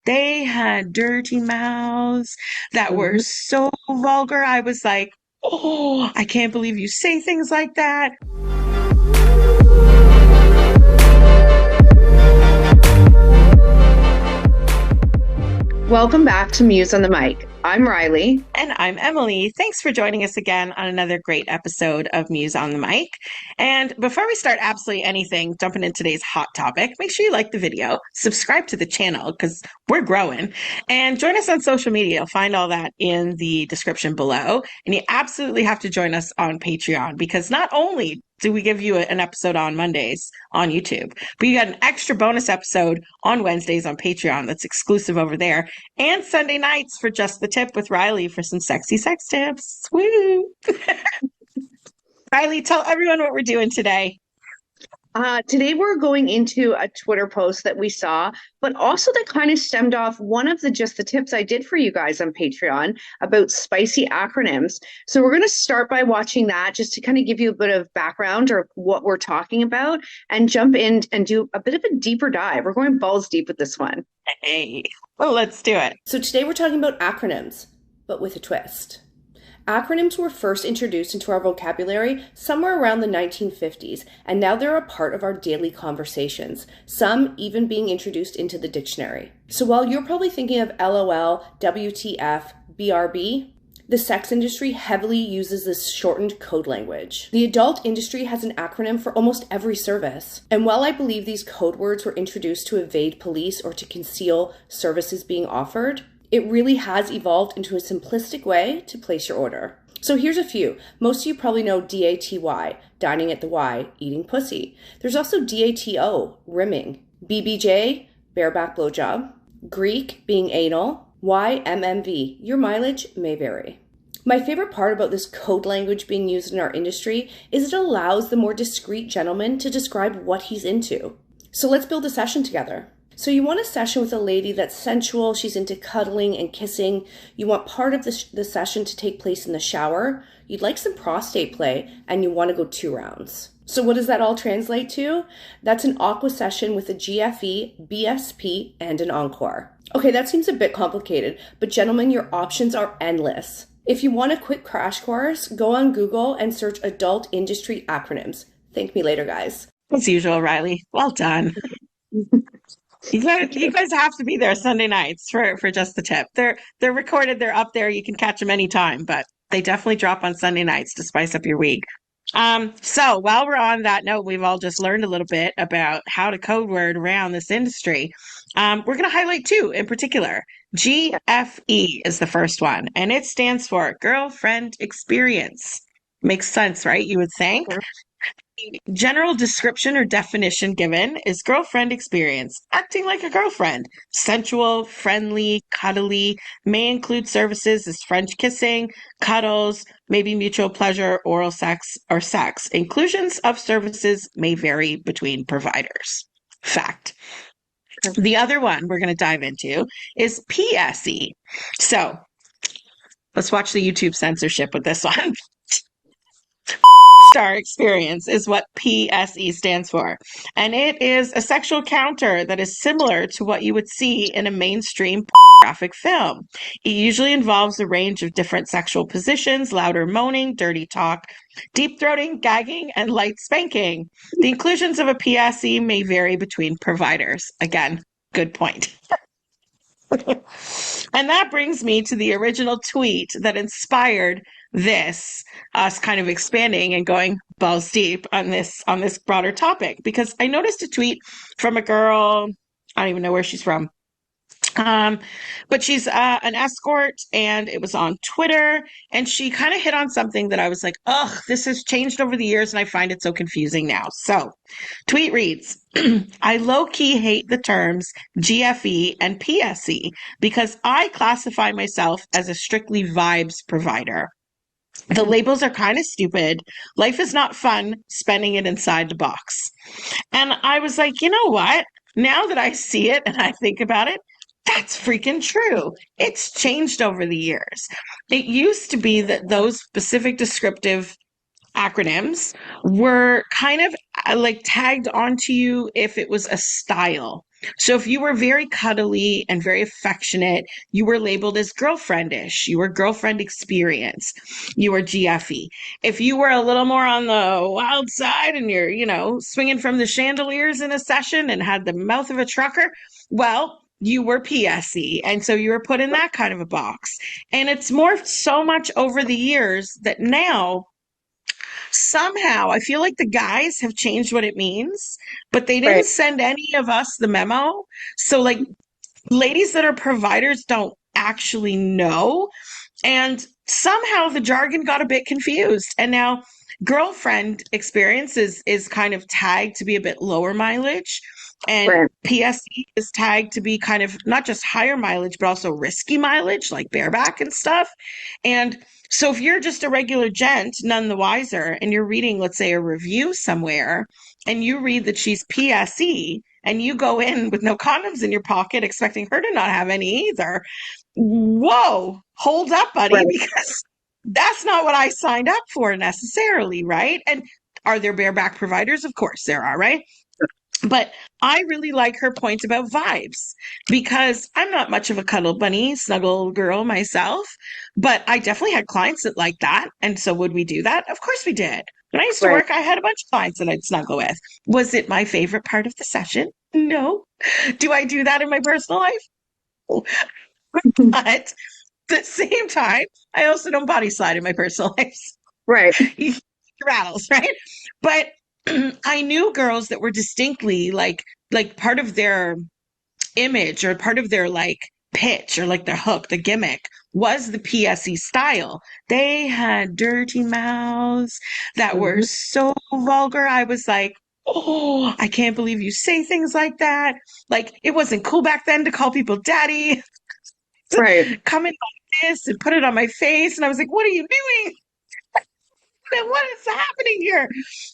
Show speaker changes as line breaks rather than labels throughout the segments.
they had dirty mouths that were so vulgar. I was like, oh, I can't believe you say things like that.
Welcome back to Muse on the Mic. I'm Riley.
And I'm Emily. Thanks for joining us again on another great episode of Muse on the Mic. And before we start absolutely anything, jumping into today's hot topic, make sure you like the video, subscribe to the channel because we're growing, and join us on social media. You'll find all that in the description below. And you absolutely have to join us on Patreon because not only do we give you an episode on Mondays on YouTube, but you got an extra bonus episode on Wednesdays on Patreon that's exclusive over there, and Sunday nights for Just the Tip with Riley for some sexy sex tips. Woo! Riley, tell everyone what we're doing today.
Today we're going into a Twitter post that we saw, but also that kind of stemmed off one of the Just the Tips I did for you guys on Patreon about spicy acronyms. So we're going to start by watching that just to kind of give you a bit of background or what we're talking about and jump in and do a bit of a deeper dive. We're going balls deep with this one.
Hey, well, let's do it.
So today we're talking about acronyms, but with a twist. Acronyms were first introduced into our vocabulary somewhere around the 1950s, and now they're a part of our daily conversations, some even being introduced into the dictionary. So while you're probably thinking of LOL, WTF, BRB, the sex industry heavily uses this shortened code language. The adult industry has an acronym for almost every service. And while I believe these code words were introduced to evade police or to conceal services being offered, it really has evolved into a simplistic way to place your order. So here's a few. Most of you probably know DATY, dining at the Y, eating pussy. There's also DATO, rimming. BBJ, bareback blowjob. Greek, being anal. YMMV, your mileage may vary. My favorite part about this code language being used in our industry is it allows the more discreet gentleman to describe what he's into. So let's build a session together. So you want a session with a lady that's sensual, she's into cuddling and kissing. You want part of the session to take place in the shower. You'd like some prostate play, and you want to go 2 rounds. So what does that all translate to? That's an aqua session with a GFE, BSP, and an encore. Okay, that seems a bit complicated, but gentlemen, your options are endless. If you want a quick crash course, go on Google and search adult industry acronyms. Thank me later, guys.
As usual, Riley. Well done. You guys have to be there Sunday nights for Just the Tip. They're recorded, they're up there. You can catch them anytime, but they definitely drop on Sunday nights to spice up your week. So while we're on that note, we've all just learned a little bit about how to code word around this industry. We're going to highlight 2 in particular. GFE is the first one, and it stands for Girlfriend Experience. Makes sense, right? You would think. General description or definition given is girlfriend experience, acting like a girlfriend, sensual, friendly, cuddly, may include services as French kissing, cuddles, maybe mutual pleasure, oral sex, or sex. Inclusions of services may vary between providers. Fact. The other one we're going to dive into is PSE. So let's watch the YouTube censorship with this one. Star experience is what PSE stands for. And it is a sexual counter that is similar to what you would see in a mainstream pornographic film. It usually involves a range of different sexual positions, louder moaning, dirty talk, deep throating, gagging, and light spanking. The inclusions of a PSE may vary between providers. Again, good point. And that brings me to the original tweet that inspired this, us kind of expanding and going balls deep on this broader topic, because I noticed a tweet from a girl, I don't even know where she's from, but she's an escort, and it was on Twitter, and she kind of hit on something that I was like, ugh, this has changed over the years, and I find it so confusing now. So, tweet reads, I low-key hate the terms GFE and PSE because I classify myself as a strictly vibes provider. The labels are kind of stupid. Life is not fun spending it inside the box. And I was like, you know what? Now that I see it and I think about it, that's freaking true. It's changed over the years. It used to be that those specific descriptive acronyms were kind of like tagged onto you if it was a style. So if you were very cuddly and very affectionate, you were labeled as girlfriendish. You were girlfriend experience. You were GFE. If you were a little more on the wild side and you're, swinging from the chandeliers in a session and had the mouth of a trucker, well, you were PSE. And so you were put in that kind of a box. And it's morphed so much over the years that now somehow I feel like the guys have changed what it means, but they didn't
Right.
send any of us the memo. So, like, ladies that are providers don't actually know. And somehow the jargon got a bit confused. And now girlfriend experience is kind of tagged to be a bit lower mileage. And
Right.
PSE is tagged to be kind of not just higher mileage, but also risky mileage, like bareback and stuff. And so if you're just a regular gent, none the wiser, and you're reading, let's say, a review somewhere, and you read that she's PSE, and you go in with no condoms in your pocket, expecting her to not have any either, whoa, hold up, buddy,
Right.
because that's not what I signed up for necessarily, right? And are there bareback providers? Of course there are, right? But I really like her point about vibes because I'm not much of a cuddle bunny, snuggle girl myself, but I definitely had clients that liked that. And so would we do that? Of course we did. When I used to
Right.
work, I had a bunch of clients that I'd snuggle with. Was it my favorite part of the session? No. Do I do that in my personal life? No. But at the same time, I also don't body slide in my personal life.
Right.
Rattles, right? But I knew girls that were distinctly like part of their image or part of their like pitch or like their hook, the gimmick was the PSE style. They had dirty mouths that were
Mhm.
so vulgar. I was like, oh, I can't believe you say things like that. Like it wasn't cool back then to call people daddy.
Right.
Come in like this and put it on my face. And I was like, what are you doing? What is happening here?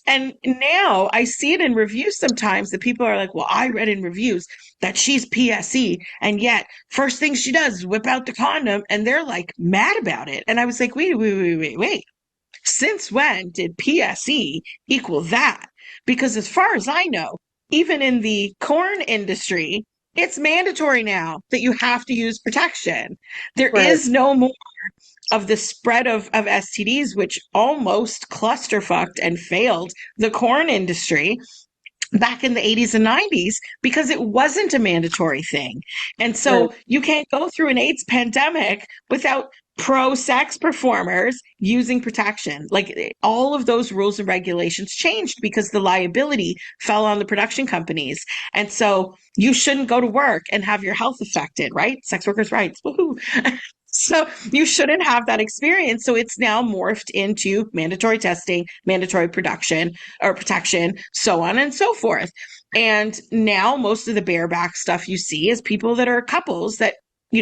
And now I see it in reviews sometimes that people are like, well, I read in reviews that she's PSE. And yet, first thing she does is whip out the condom and they're like mad about it. And I was like, wait. Since when did PSE equal that? Because as far as I know, even in the corn industry, it's mandatory now that you have to use protection. There
Right.
is no more of the spread of STDs, which almost clusterfucked and failed the corn industry back in the 80s and 90s because it wasn't a mandatory thing. And
Right.
so you can't go through an AIDS pandemic without pro sex performers using protection. Like all of those rules and regulations changed because the liability fell on the production companies. And so you shouldn't go to work and have your health affected, right? Sex workers' rights. Woohoo. So you shouldn't have that experience. So it's now morphed into mandatory testing, mandatory production or protection, so on and so forth. And now most of the bareback stuff you see is people that are couples that,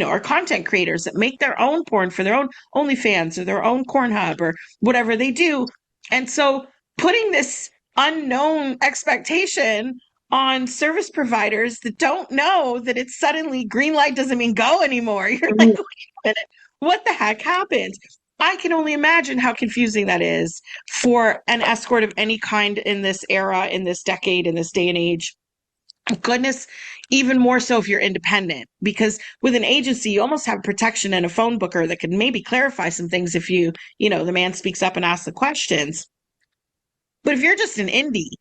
are content creators that make their own porn for their own OnlyFans or their own Pornhub or whatever they do. And so putting this unknown expectation on service providers that don't know that it's suddenly green light doesn't mean go anymore. You're like,
Mhm.
wait a minute, what the heck happened? I can only imagine how confusing that is for an escort of any kind in this era, in this decade, in this day and age. Goodness, even more so if you're independent, because with an agency, you almost have protection and a phone booker that can maybe clarify some things if the man speaks up and asks the questions. But if you're just an indie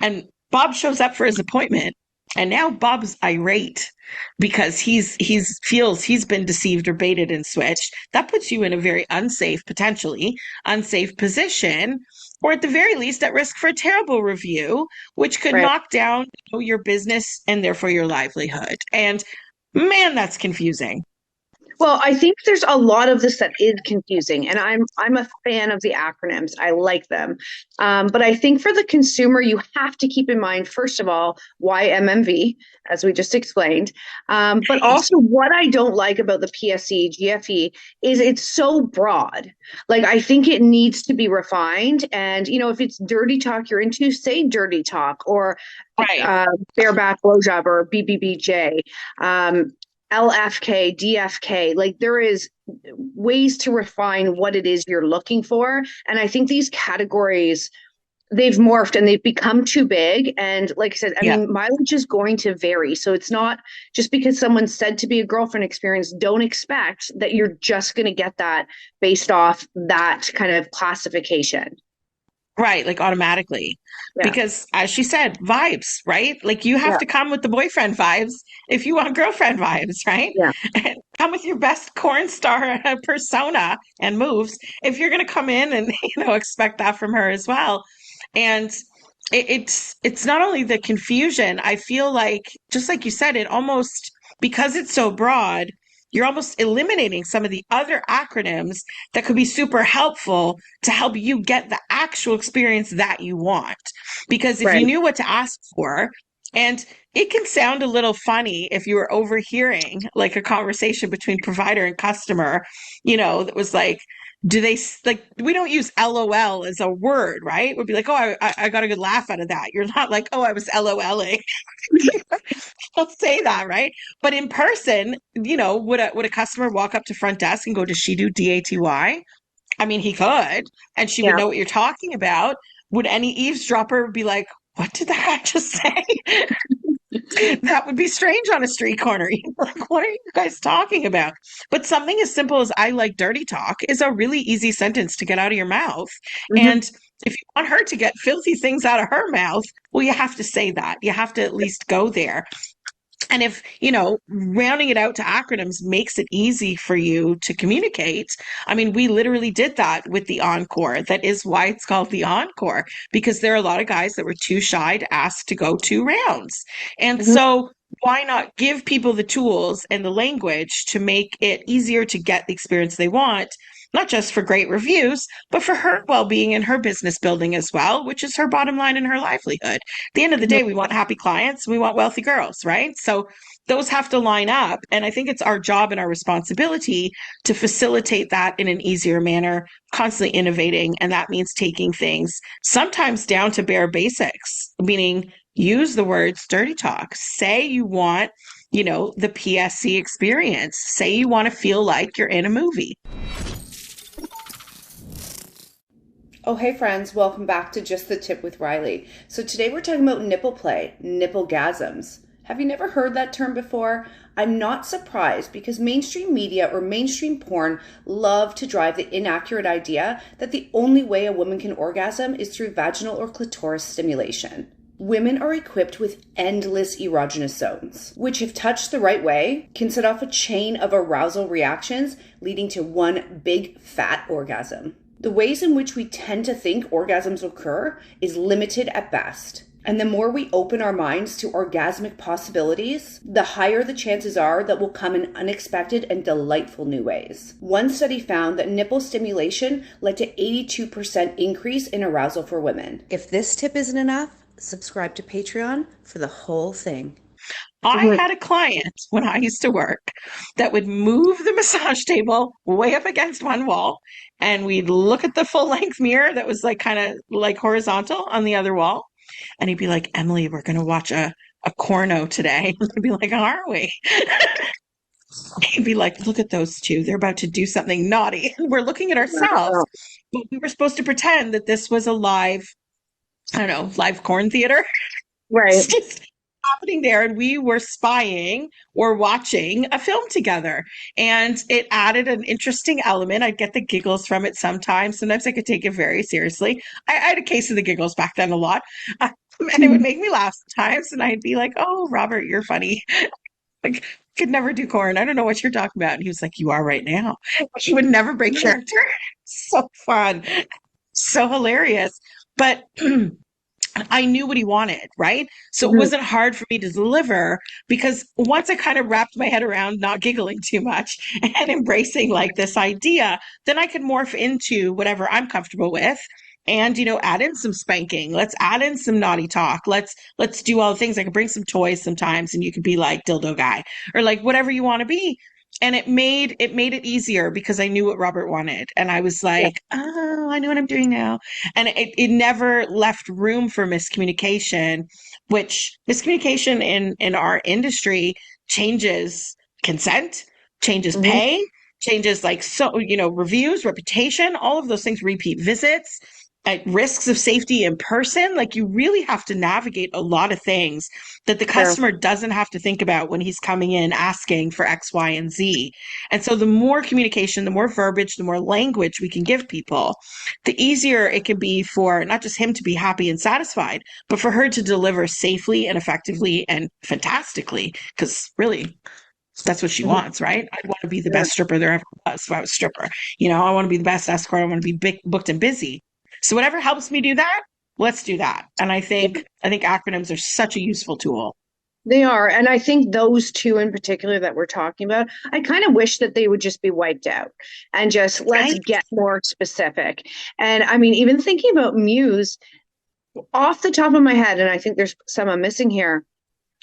and Bob shows up for his appointment, and now Bob's irate because he's feels he's been deceived or baited and switched. That puts you in a very potentially unsafe position, or at the very least at risk for a terrible review, which could
Right.
knock down your business and therefore your livelihood. And man, that's confusing.
Well, I think there's a lot of this that is confusing, and I'm a fan of the acronyms. I like them, but I think for the consumer, you have to keep in mind first of all why MMV, as we just explained, but also what I don't like about the PSE GFE is it's so broad. Like I think it needs to be refined, and if it's dirty talk you're into, say dirty talk or
Right.
bareback blowjob or BBBJ. LFK, DFK, like there is ways to refine what it is you're looking for. And I think these categories they've morphed and they've become too big. And like I said, I
Yeah.
mean, mileage is going to vary. So it's not just because someone's said to be a girlfriend experience, don't expect that you're just going to get that based off that kind of classification.
Right, like automatically.
Yeah.
Because as she said, vibes, right? Like you have
Yeah.
to come with the boyfriend vibes if you want girlfriend vibes, right?
Yeah.
And come with your best corn star persona and moves if you're going to come in and expect that from her as well. And it's not only the confusion, I feel like just like you said, it almost because it's so broad, you're almost eliminating some of the other acronyms that could be super helpful to help you get the actual experience that you want. Because if you
Right.
knew what to ask for, and it can sound a little funny if you were overhearing like a conversation between provider and customer, that was like, do they like, we don't use LOL as a word, right? We'd be like, oh, I got a good laugh out of that. You're not like, oh, I was LOLing. Don't say that, right? But in person, would a customer walk up to front desk and go, does she do DATY? I mean, he could, and she would
Yeah.
know what you're talking about. Would any eavesdropper be like, what did that guy just say? That would be strange on a street corner. Like, what are you guys talking about? But something as simple as I like dirty talk is a really easy sentence to get out of your mouth.
Mhm.
And if you want her to get filthy things out of her mouth, well, you have to say that. You have to at least go there. And if, rounding it out to acronyms makes it easy for you to communicate, I mean, we literally did that with the encore. That is why it's called the encore, because there are a lot of guys that were too shy to ask to go 2 rounds. And
Mhm.
so why not give people the tools and the language to make it easier to get the experience they want, not just for great reviews, but for her well-being and her business building as well, which is her bottom line and her livelihood. At the end of the
Mhm.
day, we want happy clients, we want wealthy girls, right? So those have to line up. And I think it's our job and our responsibility to facilitate that in an easier manner, constantly innovating. And that means taking things sometimes down to bare basics, meaning use the words dirty talk. Say you want, the PSE experience. Say you want to feel like you're in a movie.
Oh, hey friends, welcome back to Just the Tip with Riley. So today we're talking about nipple play, nipple-gasms. Have you never heard that term before? I'm not surprised because mainstream media or mainstream porn love to drive the inaccurate idea that the only way a woman can orgasm is through vaginal or clitoris stimulation. Women are equipped with endless erogenous zones, which if touched the right way, can set off a chain of arousal reactions leading to one big fat orgasm. The ways in which we tend to think orgasms occur is limited at best. And the more we open our minds to orgasmic possibilities, the higher the chances are that will come in unexpected and delightful new ways. One study found that nipple stimulation led to 82% increase in arousal for women.
If this tip isn't enough, subscribe to Patreon for the whole thing.
I
Mhm.
had a client when I used to work that would move the massage table way up against one wall, and we'd look at the full length mirror that was like kind of like horizontal on the other wall. And he'd be like, Emily, we're going to watch a corno today. I'd be like, are we? He'd be like, look at those two. They're about to do something naughty. We're looking at ourselves,
Wow.
but we were supposed to pretend that this was a live, I don't know, live corn theater.
Right.
It's just happening there, and we were spying or watching a film together, and it added an interesting element. I'd get the giggles from it sometimes I could take it very seriously. I had a case of the giggles back then a lot. And it would make me laugh sometimes, and I'd be like, oh, Robert, you're funny. Like, could never do corn. I don't know what you're talking about. And he was like, you are right now. He would never break character. So fun, so hilarious. But I knew what he wanted, right? So it
Mhm.
wasn't hard for me to deliver because once I kind of wrapped my head around not giggling too much and embracing like this idea, then I could morph into whatever I'm comfortable with and add in some spanking. Let's add in some naughty talk. Let's do all the things. I could bring some toys sometimes and you could be like dildo guy or like whatever you want to be. And it made it easier because I knew what Robert wanted. And I was
Yeah.
like, oh, I know what I'm doing now. And it never left room for miscommunication, which miscommunication in our industry changes consent, changes
Mhm.
pay, changes like, so reviews, reputation, all of those things, repeat visits. at risks of safety in person, like you really have to navigate a lot of things that the customer doesn't have to think about when he's coming in asking for X, Y, and Z. And so the more communication, the more verbiage, the more language we can give people, the easier it can be for not just him to be happy and satisfied, but for her to deliver safely and effectively and fantastically. Because really, that's what she wants, right? I want to be the best stripper there ever was if I was a stripper. I want to be the best escort. I want to be booked and busy. So whatever helps me do that, let's do that. And I think acronyms are such a useful tool.
They are. And I think those two in particular that we're talking about, I kind of wish that they would just be wiped out and just let's get more specific. And I mean, even thinking about Muse off the top of my head, and I think there's some I'm missing here.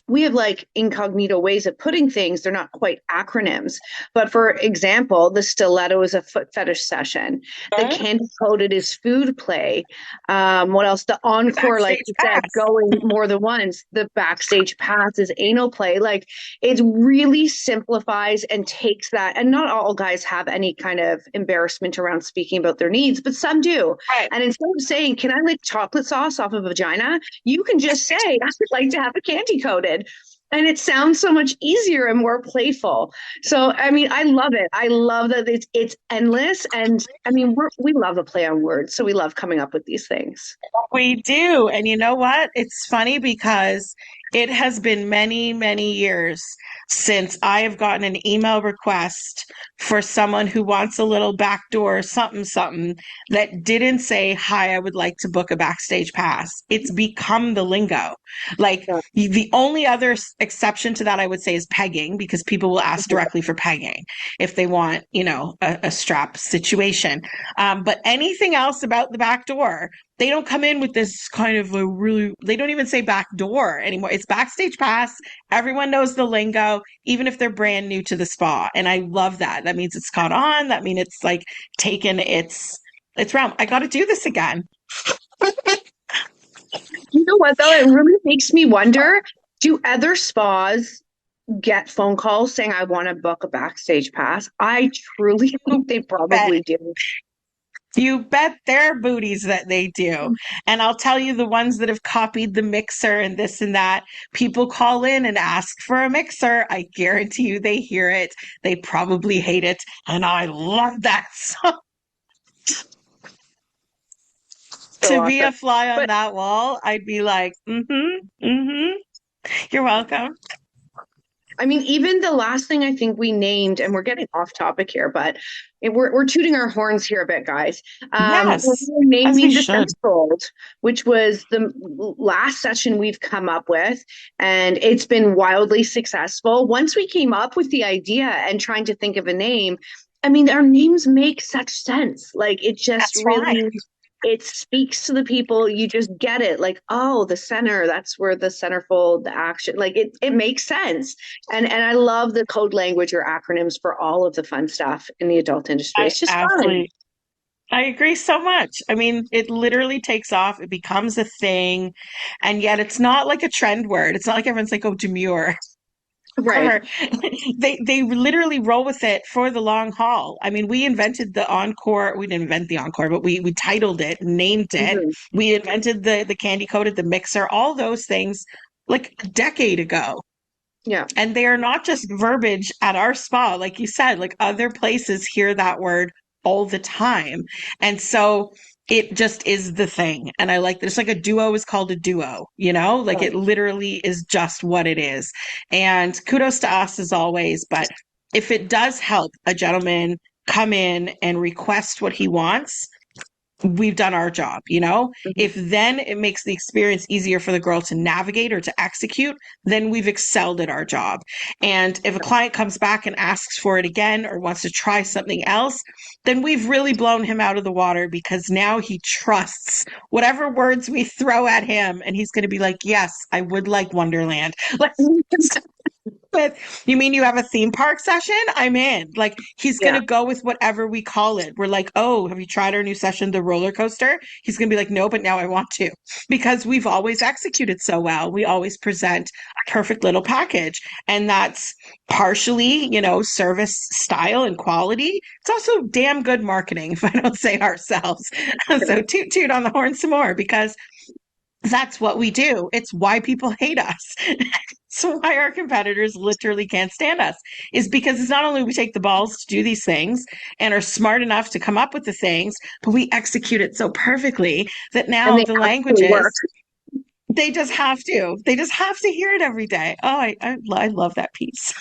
We have like incognito ways of putting things. They're not quite acronyms. But for example, the stiletto is a foot fetish session. The candy coated is food play. What else? The encore, like you said, going more than once. The backstage pass is anal play. Like it really simplifies and takes that. And not all guys have any kind of embarrassment around speaking about their needs, but some do.
Right.
And instead of saying, can I lick chocolate sauce off a vagina? You can just say, I would like to have a candy coated. And it sounds so much easier and more playful. So, I mean, I love it. I love that it's endless. And I mean, we love a play on words. So we love coming up with these things.
We do. And you know what? It's funny because it has been many, many years since I have gotten an email request for someone who wants a little backdoor something that didn't say, hi, I would like to book a backstage pass. It's become the lingo. Like the only other exception to that, I would say, is pegging, because people will ask directly for pegging if they want, a strap situation. But anything else about the back door, they don't come in with this kind of they don't even say back door anymore. It's backstage pass. Everyone knows the lingo, even if they're brand new to the spa. And I love that. That means it's caught on. That means it's like taken its realm. I got to do this again.
You know what, though? It really makes me wonder, do other spas get phone calls saying, I want to book a backstage pass? I truly think they probably do.
You bet their booties that they do. And I'll tell you, the ones that have copied the mixer and this and that, people call in and ask for a mixer. I guarantee you they hear it. They probably hate it. And I love that song. To be a fly on that wall, I'd be like, you're welcome.
I mean, even the last thing I think we named, and we're getting off topic here, but we're tooting our horns here a bit, guys.
Yes,
we're naming the Centerfold, which was the last session we've come up with, and it's been wildly successful. Once we came up with the idea and trying to think of a name, I mean, our names make such sense. Like it just it speaks to the people. You just get it. Like, oh, the center, that's where the centerfold, the action, like it makes sense. And I love the code language or acronyms for all of the fun stuff in the adult industry. It's just fun.
I agree so much. I mean, it literally takes off. It becomes a thing. And yet it's not like a trend word. It's not like everyone's like, oh, demure.
Right.
They literally roll with it for the long haul. I mean, we invented the encore. We didn't invent the encore, but we titled it, named it. We invented the candy coated, the mixer, all those things like a decade ago.
Yeah.
And they are not just verbiage at our spa. Like you said, like other places hear that word all the time. And so it just is the thing. And I like that. It's like a duo is called a duo, like it literally is just what it is. And kudos to us as always. But if it does help a gentleman come in and request what he wants, we've done our job, If then it makes the experience easier for the girl to navigate or to execute, then we've excelled at our job. And if a client comes back and asks for it again or wants to try something else, then we've really blown him out of the water, because now he trusts whatever words we throw at him, and he's going to be like, yes, I would like Wonderland. But you mean you have a theme park session? I'm in. Like, he's going
Yeah.
to go with whatever we call it. We're like, oh, have you tried our new session, the roller coaster? He's going to be like, no, but now I want to. Because we've always executed so well. We always present a perfect little package. And that's partially, service style and quality. It's also damn good marketing, if I don't say ourselves. So toot toot on the horn some more, because that's what we do. It's why people hate us. So why our competitors literally can't stand us is because it's not only we take the balls to do these things and are smart enough to come up with the things, but we execute it so perfectly that
And
now
they
the
actually
languages,
work.
they just have to. They just have to hear it every day. Oh, I love that piece.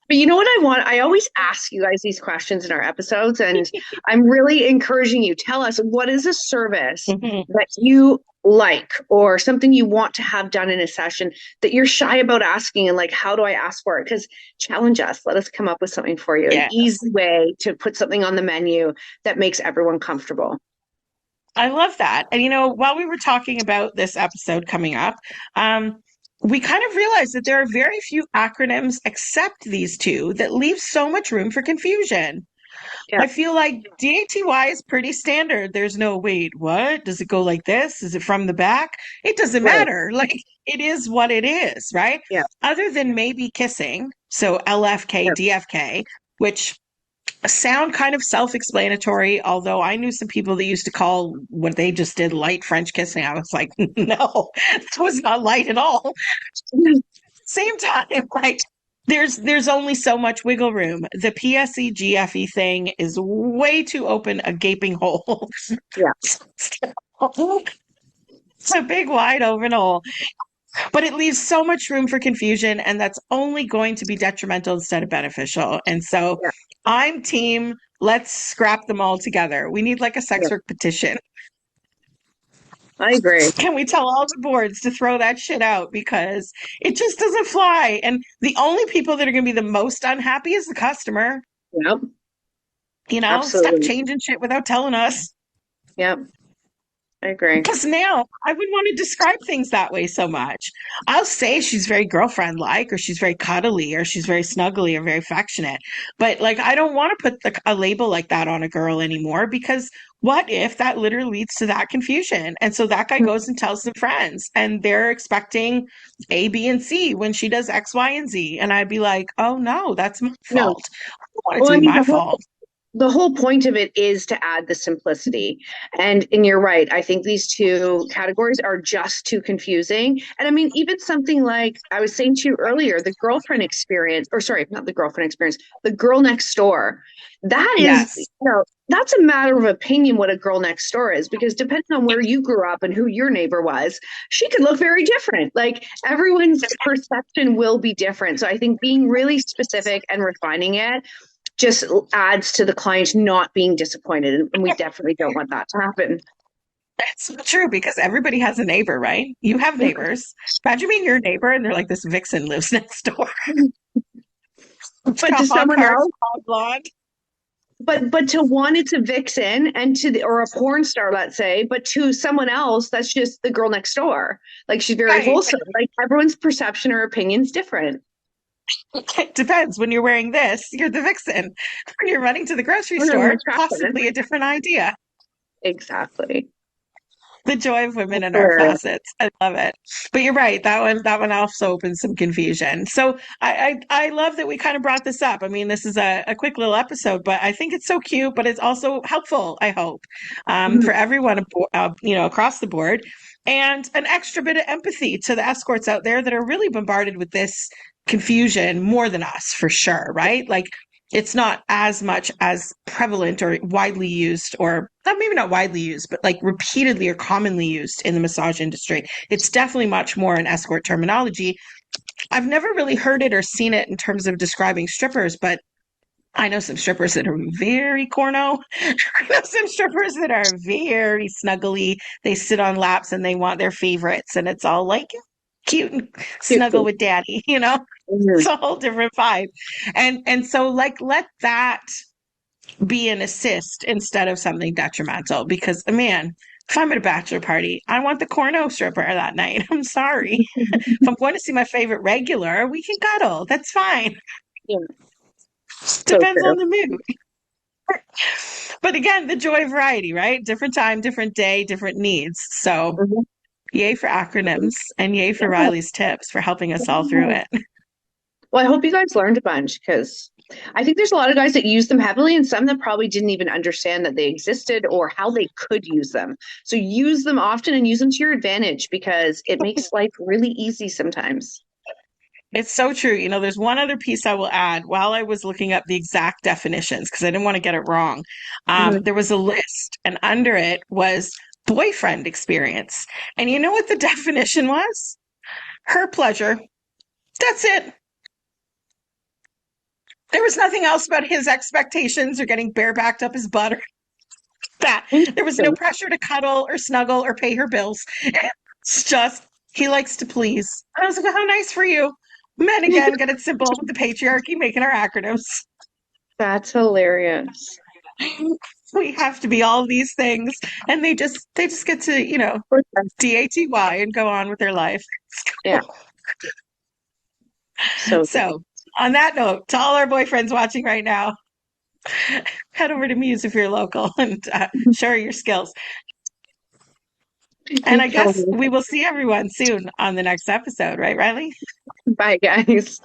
But you know what I want? I always ask you guys these questions in our episodes, and I'm really encouraging you. Tell us, what is a service that you like or something you want to have done in a session that you're shy about asking, and like, how do I ask for it? Because challenge us. Let us come up with something for you.
Yeah.
An easy way to put something on the menu that makes everyone comfortable.
I love that. And while we were talking about this episode coming up, we kind of realized that there are very few acronyms except these two that leave so much room for confusion.
Yeah.
I feel like DATY is pretty standard. There's no, wait, what? Does it go like this? Is it from the back? It doesn't
Right.
matter. Like, it is what it is, right?
Yeah.
Other than maybe kissing, so LFK, DFK, which sound kind of self-explanatory, although I knew some people that used to call what they just did light French kissing. I was like, no, that was not light at all. Same time, like, there's only so much wiggle room. The PSE GFE thing is way too open a gaping hole.
Yeah.
It's a big wide open hole. But it leaves so much room for confusion, and that's only going to be detrimental instead of beneficial. And so
Yeah.
I'm team, let's scrap them all together. We need like a sex
Yeah.
work petition.
I agree.
Can we tell all the boards to throw that shit out because it just doesn't fly? And the only people that are going to be the most unhappy is the customer.
Yep.
Stop
Absolutely.
changing shit without telling us.
Yep. I agree.
Because now I wouldn't want to describe things that way so much. I'll say she's very girlfriend-like, or she's very cuddly, or she's very snuggly, or very affectionate. But like, I don't want to put a label like that on a girl anymore, because what if that literally leads to that confusion? And so that guy goes and tells some friends, and they're expecting A, B, and C when she does X, Y, and Z. And I'd be like, oh no, that's my
No.
fault. I don't want it to be my fault.
The whole point of it is to add the simplicity. And you're right. I think these two categories are just too confusing. And I mean, even something like I was saying to you earlier, the girlfriend experience, or sorry, not the girlfriend experience, the girl next door. That is,
Yes.
That's a matter of opinion what a girl next door is, because depending on where you grew up and who your neighbor was, she could look very different. Like, everyone's perception will be different. So I think being really specific and refining it just adds to the client not being disappointed. And we definitely don't want that to happen.
That's so true, because everybody has a neighbor, right? You have neighbors. Imagine being your neighbor and they're like, this vixen lives next door.
But to someone else,
blonde.
but to one, it's a vixen, and or a porn star, let's say, but to someone else, that's just the girl next door. Like, she's very wholesome. Like, everyone's perception or opinion's different.
It depends. When you're wearing this, you're the vixen. When you're running to the grocery store, possibly a different idea.
Exactly.
The joy of women in our facets. I love it. But you're right. That one also opens some confusion. So I love that we kind of brought this up. I mean, this is a quick little episode, but I think it's so cute, but it's also helpful, I hope, for everyone, across the board, and an extra bit of empathy to the escorts out there that are really bombarded with this confusion more than us, for sure, right? Like, it's not as much as prevalent or widely used, or maybe not widely used, but like repeatedly or commonly used in the massage industry. It's definitely much more an escort terminology. I've never really heard it or seen it in terms of describing strippers, but I know some strippers that are very corno. I know some strippers that are very snuggly. They sit on laps and they want their favorites, and it's all like cute and snuggle with daddy, It's a whole different vibe. And so, like, let that be an assist instead of something detrimental, because, man, If I'm at a bachelor party, I want the corno stripper that night. I'm sorry. If I'm going to see my favorite regular, we can cuddle. That's fine.
Yeah, so
Depends
true.
on the mood. But again, the joy of variety, right? Different time, different day, different needs. So
Mhm.
yay for acronyms and yay for
Yeah.
Riley's tips for helping us all through it.
Well, I hope you guys learned a bunch because I think there's a lot of guys that use them heavily and some that probably didn't even understand that they existed or how they could use them. So use them often and use them to your advantage because it makes life really easy sometimes.
It's so true. You know, there's one other piece I will add while I was looking up the exact definitions because I didn't want to get it wrong.
Mhm.
There was a list, and under it was boyfriend experience. And you know what the definition was? Her pleasure. That's it. There was nothing else about his expectations or getting barebacked up his butt or that. There was no
Interesting.
pressure to cuddle or snuggle or pay her bills. It's just he likes to please. I was like, how nice for you. Men again get it simple with the patriarchy making our acronyms.
That's hilarious.
We have to be all these things, and they just get to daty and go on with their life.
Yeah. So
So on that note, to all our boyfriends watching right now, head over to Muse if you're local and show her your skills. And I guess we will see everyone soon on the next episode, right, Riley?
bye, guys.